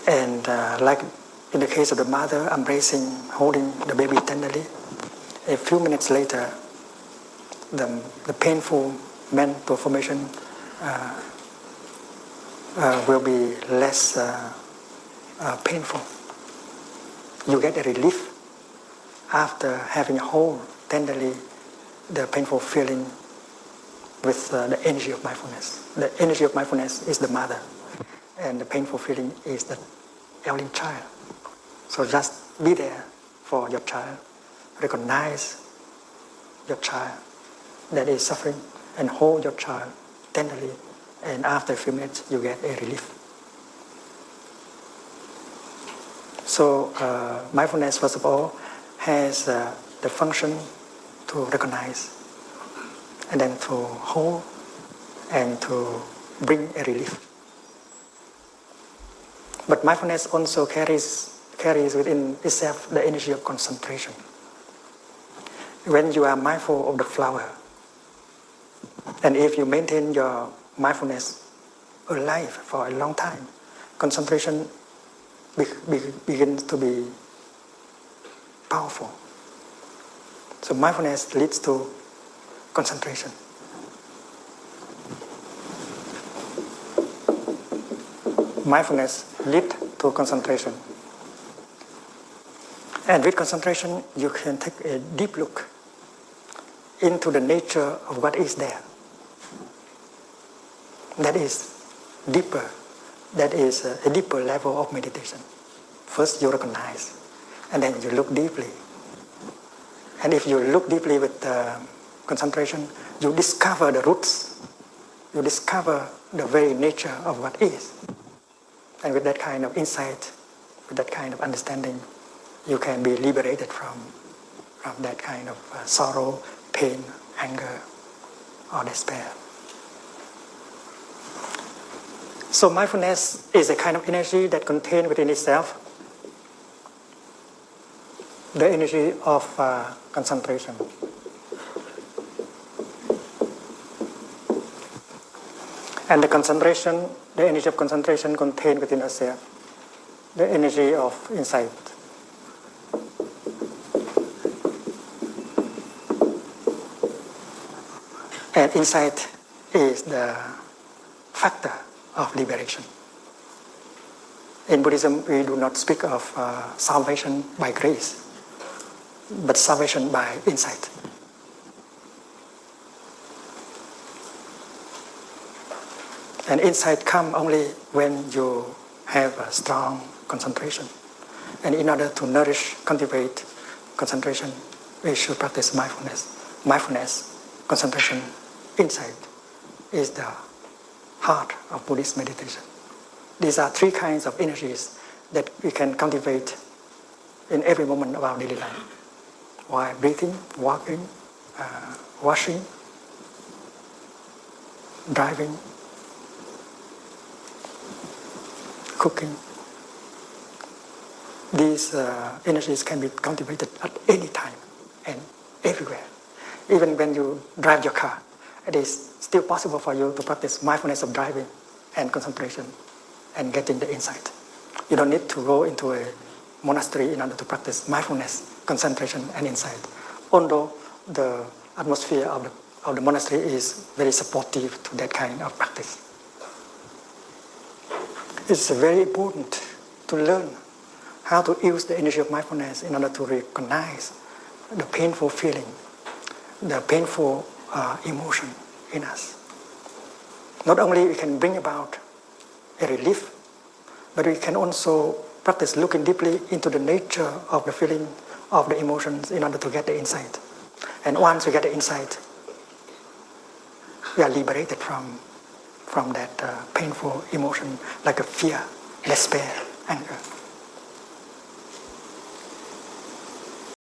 And like in the case of the mother embracing, holding the baby tenderly, a few minutes later, the painful mental formation will be less painful. You get a relief after having hold tenderly the painful feeling with the energy of mindfulness. The energy of mindfulness is the mother, and the painful feeling is the ailing child. So just be there for your child, recognize your child that is suffering, and hold your child tenderly, and after a few minutes you get a relief. So mindfulness, first of all, has the function to recognize, and then to hold, and to bring a relief. But mindfulness also carries within itself the energy of concentration. When you are mindful of the flower, and if you maintain your mindfulness alive for a long time, concentration begins to be powerful. So mindfulness leads to concentration. Mindfulness leads to concentration. And with concentration, you can take a deep look into the nature of what is there. That is deeper. That is a deeper level of meditation. First you recognize, and then you look deeply. And if you look deeply with concentration, you discover the roots. You discover the very nature of what is. And with that kind of insight, with that kind of understanding, you can be liberated from that kind of sorrow, pain, anger, or despair. So mindfulness is a kind of energy that contains within itself the energy of concentration. And the energy of concentration contained within itself the energy of insight. And insight is the factor of liberation. In Buddhism, we do not speak of salvation by grace, but salvation by insight. And insight comes only when you have a strong concentration. And in order to nourish, cultivate concentration, we should practice mindfulness. Mindfulness, concentration, insight is the heart of Buddhist meditation. These are three kinds of energies that we can cultivate in every moment of our daily life. While breathing, walking, washing, driving, cooking. These energies can be cultivated at any time and everywhere. Even when you drive your car, it is still possible for you to practice mindfulness of driving and concentration and getting the insight. You don't need to go into a monastery in order to practice mindfulness, concentration, and insight. Although the atmosphere of the monastery is very supportive to that kind of practice. It's very important to learn how to use the energy of mindfulness in order to recognize the painful feeling, the painful emotion in us. Not only we can bring about a relief, but we can also practice looking deeply into the nature of the feeling of the emotions in order to get the insight. And once we get the insight, we are liberated from that painful emotion like a fear, despair, anger.